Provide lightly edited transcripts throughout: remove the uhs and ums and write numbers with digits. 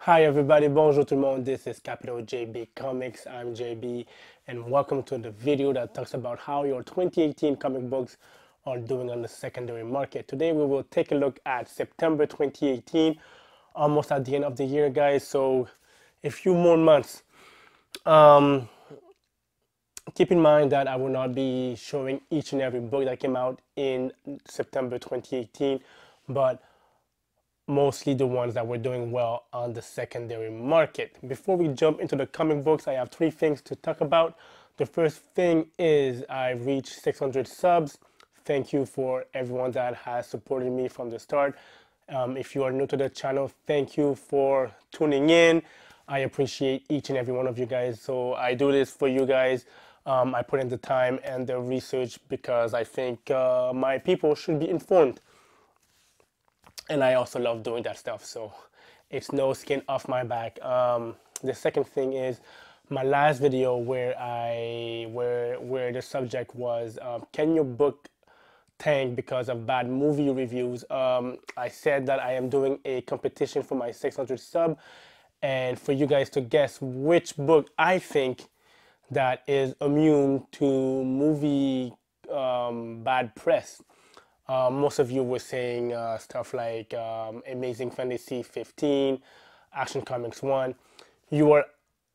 Hi everybody, bonjour tout le monde, this is Capital JB Comics, I'm JB, and welcome to the video that talks about how your 2018 comic books are doing on the secondary market. Today we will take a look at September 2018, almost at the end of the year guys, so a few more months. Keep in mind that I will not be showing each and every book that came out in September 2018, but mostly the ones that were doing well on the secondary market. Before we jump into the comic books, I have three things to talk about. The first thing is I reached 600 subs. Thank you for everyone that has supported me from the start. If you are new to the channel, thank you for tuning in. I appreciate each and every one of you guys. So I do this for you guys. I put in the time and the research because I think my people should be informed. And I also love doing that stuff, so it's no skin off my back. The second thing is my last video where the subject was can your book tank because of bad movie reviews? I said that I am doing a competition for my 600 sub, and for you guys to guess which book I think that is immune to movie bad press. Most of you were saying stuff like Amazing Fantasy 15, Action Comics 1. You are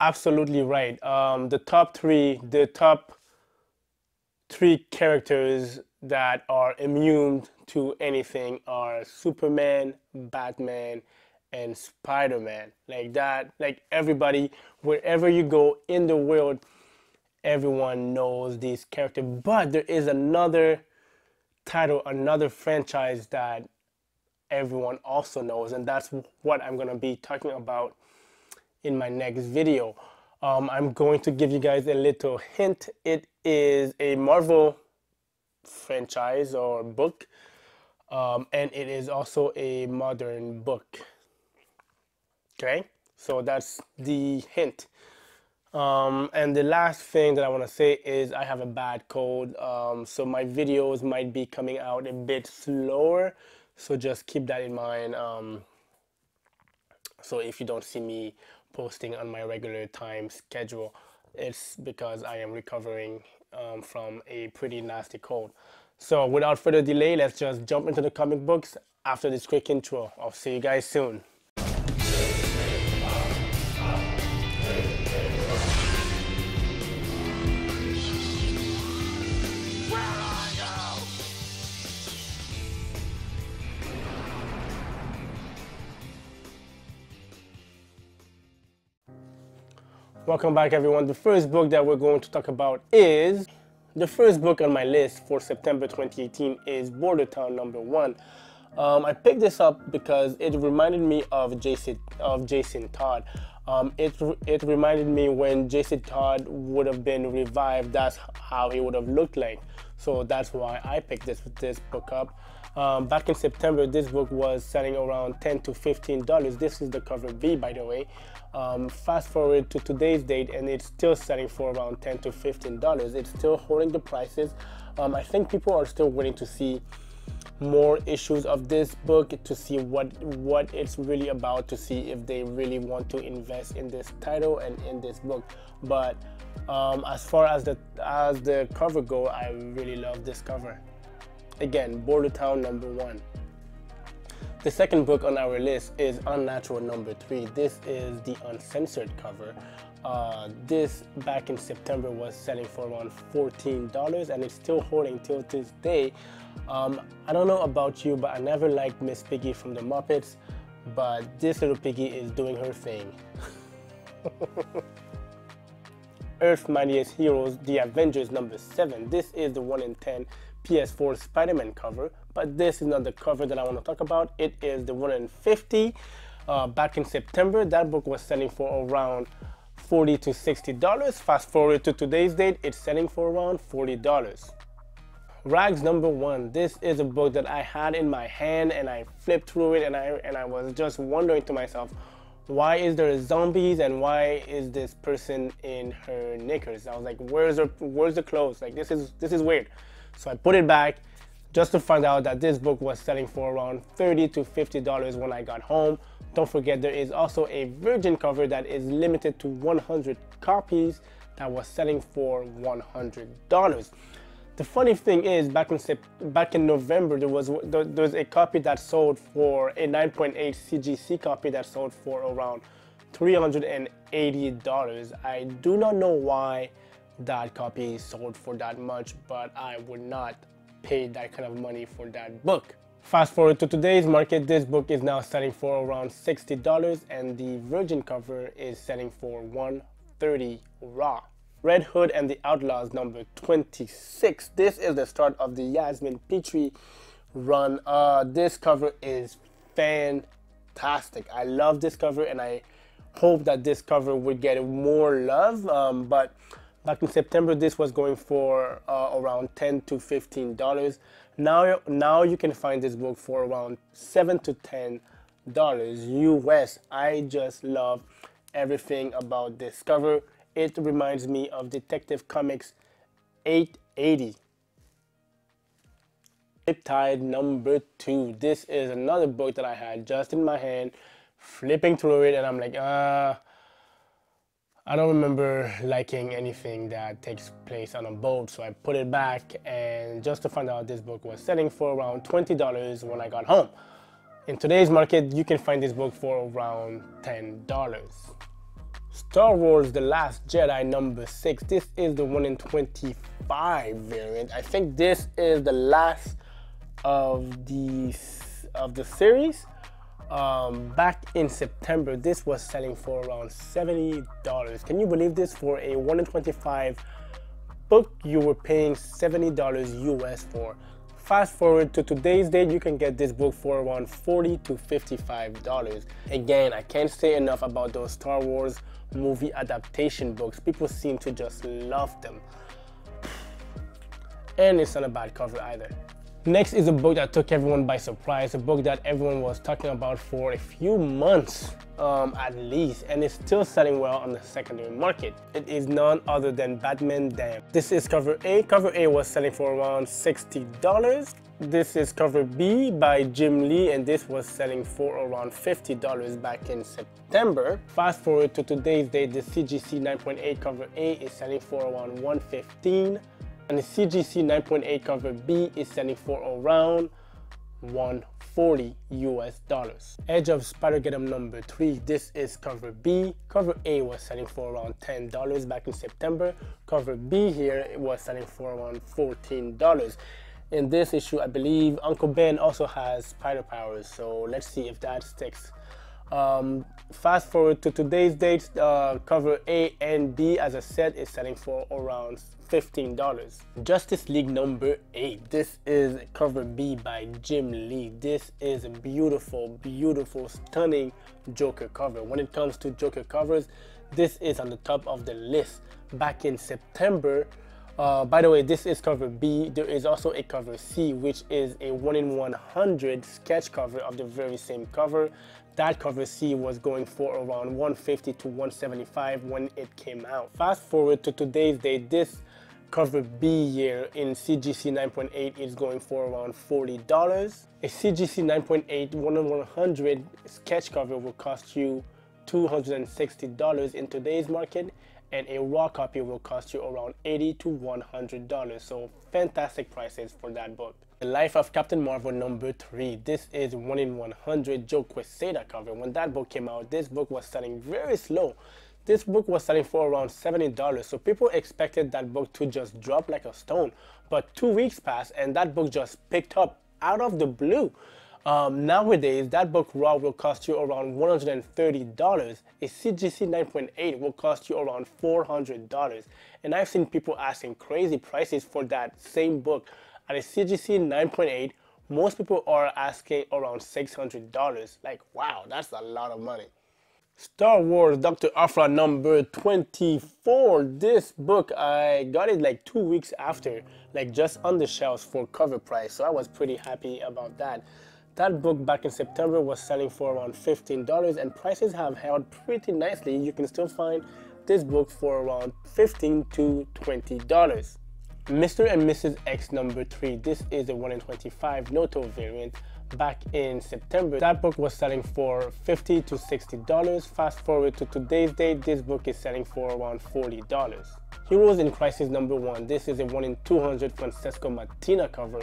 absolutely right. The top three characters that are immune to anything are Superman, Batman, and Spider-Man. Like that, like everybody, wherever you go in the world, everyone knows these characters. But there is another title, another franchise that everyone also knows, and that's what I'm going to be talking about in my next video. I'm going to give you guys a little hint. It is a Marvel franchise or book, and it is also a modern book. Okay, so that's the hint. And the last thing that I want to say is I have a bad cold, so my videos might be coming out a bit slower, so just keep that in mind. So if you don't see me posting on my regular time schedule, it's because I am recovering from a pretty nasty cold. So without further delay, let's just jump into the comic books after this quick intro. I'll see you guys soon. Welcome back everyone. The first book that we're going to talk about is, the first book on my list for September 2018 is Border Town #1. I picked this up because it reminded me of Jason Todd. It reminded me when Jason Todd would have been revived, that's how he would have looked like. So that's why I picked this book up. Back in September, this book was selling around $10 to $15. This is the cover B, by the way. Fast forward to today's date, and it's still selling for around $10 to $15. It's still holding the prices. I think people are still waiting to see more issues of this book to see what it's really about, to see if they really want to invest in this title and in this book. But as far as the cover go, I really love this cover. Again, Border Town #1. The second book on our list is Unnatural #3. This is the uncensored cover. This back in September was selling for around $14, and it's still holding till this day. I don't know about you, but I never liked Miss Piggy from the Muppets, but this little piggy is doing her thing. Earth's Mightiest Heroes, The Avengers #7. This is the 1 in 10 PS4 Spider-Man cover, but this is not the cover that I want to talk about. It is the 1 in 50. Back in September, that book was selling for around $40 to $60. Fast forward to today's date, it's selling for around $40. Rags #1. This is a book that I had in my hand and I flipped through it, and I was just wondering to myself, why is there zombies and why is this person in her knickers? I was like, where's the clothes? Like this is weird. So I put it back. just to find out that this book was selling for around $30 to $50 when I got home. Don't forget there is also a virgin cover that is limited to 100 copies that was selling for $100. The funny thing is, back in November, there was a copy that sold for a 9.8 CGC copy that sold for around $380. I do not know why that copy sold for that much, but I would not pay that kind of money for that book. Fast forward to today's market, this book is now selling for around $60 and the virgin cover is selling for $130 raw. Red Hood and the Outlaws number 26. This is the start of the Yasmin Petrie run. This cover is fantastic. I love this cover and I hope that this cover would get more love. But back in September, this was going for around $10 to $15. Now you can find this book for around $7 to $10 US. I just love everything about this cover. It reminds me of Detective Comics 880. Riptide number 2. This is another book that I had just in my hand, flipping through it, and I'm like, I don't remember liking anything that takes place on a boat, so I put it back, and just to find out this book was selling for around $20 when I got home. In today's market, you can find this book for around $10. Star Wars The Last Jedi number 6. This is the 1 in 25 variant. I think this is the last of the series. Back in September, this was selling for around $70. Can you believe this? For a 1 in 25 book, you were paying $70 US for. Fast forward to today's date, you can get this book for around $40 to $55. Again, I can't say enough about those Star Wars movie adaptation books. People seem to just love them. And it's not a bad cover either. Next is a book that took everyone by surprise, a book that everyone was talking about for a few months at least, and it's still selling well on the secondary market. It is none other than Batman Damned. This is cover A. Cover A was selling for around $60. This is cover B by Jim Lee, and this was selling for around $50 back in September. Fast forward to today's date, the CGC 9.8 cover A is selling for around $115. And the CGC 9.8 cover B is selling for around $140 US. Edge of Spider-Geddon number 3. This is cover B. Cover A was selling for around $10 back in September. Cover B here was selling for around $14. In this issue, I believe Uncle Ben also has spider powers, so let's see if that sticks. Fast forward to today's date, cover A and B, as I said, is selling for around $15. Justice League number 8. This is cover B by Jim Lee. This is a beautiful, beautiful, stunning Joker cover. When it comes to Joker covers, this is on the top of the list. Back in September, by the way, this is cover B. There is also a cover C, which is a 1 in 100 sketch cover of the very same cover. That cover C was going for around $150 to $175 when it came out. Fast forward to today's date, this cover B here in CGC 9.8 is going for around $40. A CGC 9.8 1 in 100 sketch cover will cost you $260 in today's market, and a raw copy will cost you around $80 to $100. So fantastic prices for that book. The Life of Captain Marvel number 3. This is 1 in 100 Joe Quesada cover. When that book came out, this book was selling very slow. This book was selling for around $70, so people expected that book to just drop like a stone. But 2 weeks passed and that book just picked up out of the blue. Nowadays, that book raw will cost you around $130. A CGC 9.8 will cost you around $400. And I've seen people asking crazy prices for that same book. At a CGC 9.8, most people are asking around $600. Like, wow, that's a lot of money. Star Wars Dr. Aphra number 24. This book, I got it like 2 weeks after, like just on the shelves for cover price. So I was pretty happy about that. That book back in September was selling for around $15 and prices have held pretty nicely. You can still find this book for around $15 to $20. Mr. and Mrs. X number 3. This is a 1 in 25 Noto variant. Back in September, that book was selling for $50 to $60. Fast forward to today's date, this book is selling for around $40. Heroes in Crisis number 1. This is a 1 in 200 Francesco Mattina cover.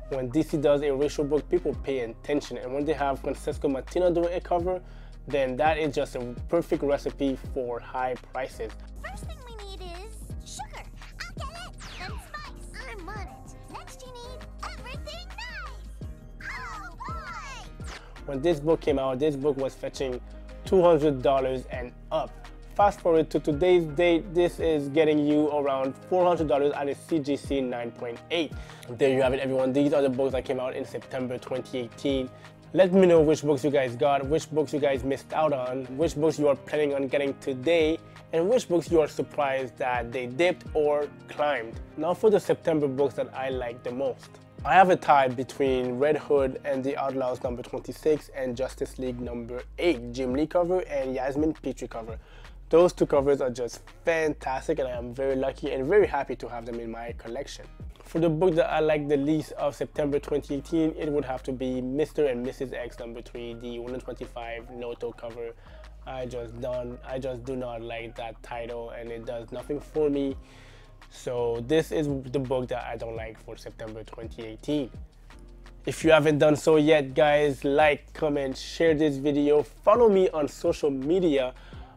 When DC does a racial book, people pay attention, and when they have Francesco Mattina doing a cover, then that is just a perfect recipe for high prices. First thing we need is sugar. I'll get it. Then spice. I'm on it. Next you need everything nice. Oh boy! When this book came out, this book was fetching $200 and up. Fast forward to today's date, this is getting you around $400 at a CGC 9.8. There you have it, everyone. These are the books that came out in September 2018. Let me know which books you guys got, which books you guys missed out on, which books you are planning on getting today, and which books you are surprised that they dipped or climbed. Now for the September books that I like the most. I have a tie between Red Hood and the Outlaws number 26 and Justice League number 8, Jim Lee cover and Yasmin Petrie cover. Those two covers are just fantastic, and I am very lucky and very happy to have them in my collection. For the book that I like the least of September 2018, it would have to be Mr. and Mrs. X number 3, the 125 Noto cover. I just do not like that title, and it does nothing for me. So this is the book that I don't like for September 2018. If you haven't done so yet, guys, like, comment, share this video, follow me on social media.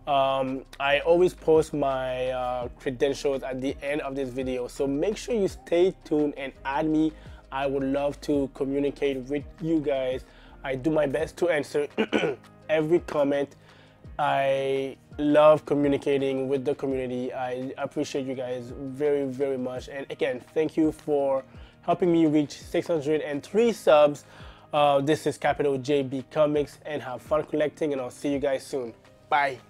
I always post my credentials at the end of this video, so make sure you stay tuned and add me. I would love to communicate with you guys. I do my best to answer every comment. I love communicating with the community. I appreciate you guys very, very much. And again, thank you for helping me reach 603 subs. This is Capital JB Comics, and have fun collecting, and I'll see you guys soon. Bye.